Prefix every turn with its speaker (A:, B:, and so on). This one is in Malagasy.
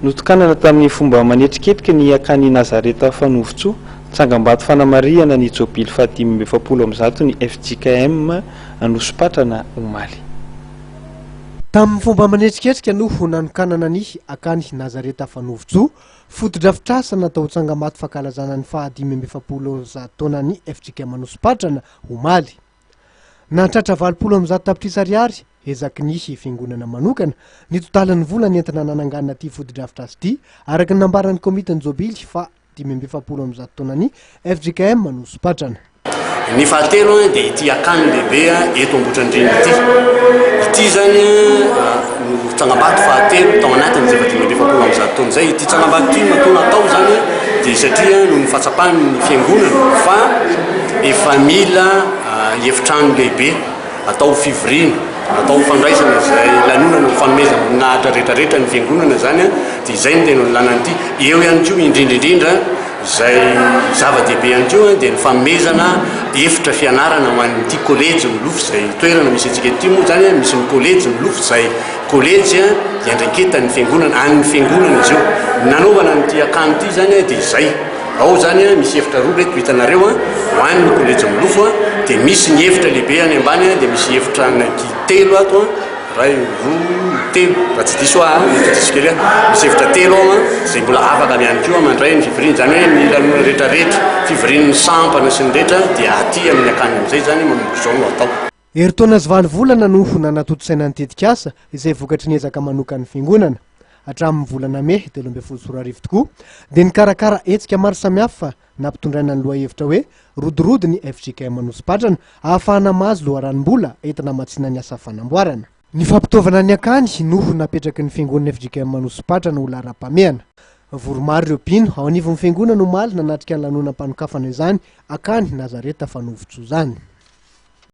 A: notokanana tamin'ny fomba manetriketrika ny akany Nazareta Fanovontsoa tsangam-bato fanamariana ny Jobily Fahatimy amby efapolo amby zato ny FJKM Anosipatrana Omaly.
B: Tamin'ny fomba manetriketrika no nanokanana ny akany Nazareta Fanovontsoa foto-drafitrasa natao tsangam-bato fankalazana ny Fahatimy amby efapolo taona ny FJKM Anosipatrana Omaly. Nantratra 20 amby zato tapitrisa ariary ezaky ny fiangonana manokana ny totalin'ny vola nentina nananganana ty foto-drafitrasa ty araky ny nambaran'ny komiteny Jobily fa 5 amby efapolo amby zato taona ny FJKM Anosipatrana.
C: Ny fahatelo dia ity akany lehibe eto Ambohidrandrina ity zany no tsangam-bato fahatelo tao anatiny 5 amby efapolo amby zato taona zay. Ity tsangam-bato ity natao natao zany dia satria no ny fatsapan'ny fiangonana fa efa mila efitrano lehibe atao fivoriana atao fandraisana zay lanonana fanomezana aminahitra rehetrarehetra ny fiangonana zany dia izay no tena lanany ity. Eo ihany koa indrindraindrindra zay zava-dehibe ihany koa dia ny fanomezana efitra fianarana ho an'ity kolejy milofo zay toerana misy antsika ety moa zany misy ny kolejy milofo zay kolejy iandraiketan'ny fiangonana an'ny fiangonana izy io. Nanaovana n'ity akany ity zany dia izay ao zany misy efitra roa reto hitanareo ho an'ny kolejy milofo dia misy ny efitra lehibe any ambany dia misy efitra anaky telo ato ray roa telo raha tsy diso kely misy efitra telo ao zay mbola afaka ihany koa mandray ny fivoriana zany hoe ny lanona rehetrarehetra fivorian'ny sampana sy ny rehetra dia aty amin'ny akany amin'izay zany manomboka izao no atao.
B: Herintaona sy 20 volana no nanatotosaina ny tetikasa izay vokatry ny ezaka manokany fiangonana hatramin'ny volana May 2024 tokoa dia nikarakara hetsika maro samihafa nampitondraina ny lohahevitra hoe rodorody ny FJKM Anosipatrana ahafahana mahazo loharanom-bola entina matsina ny asa fanamboarana. Ny fampitaovana ny akany no napetraky ny fiangonana FJKM Anosipatrana ho laharam-pameana. Voromaro ireo mpino ao anivon'ny fiangonana Omaly nanatrika ny lanonam-panokafana izany akany Nazareta Fanovontsoa zany.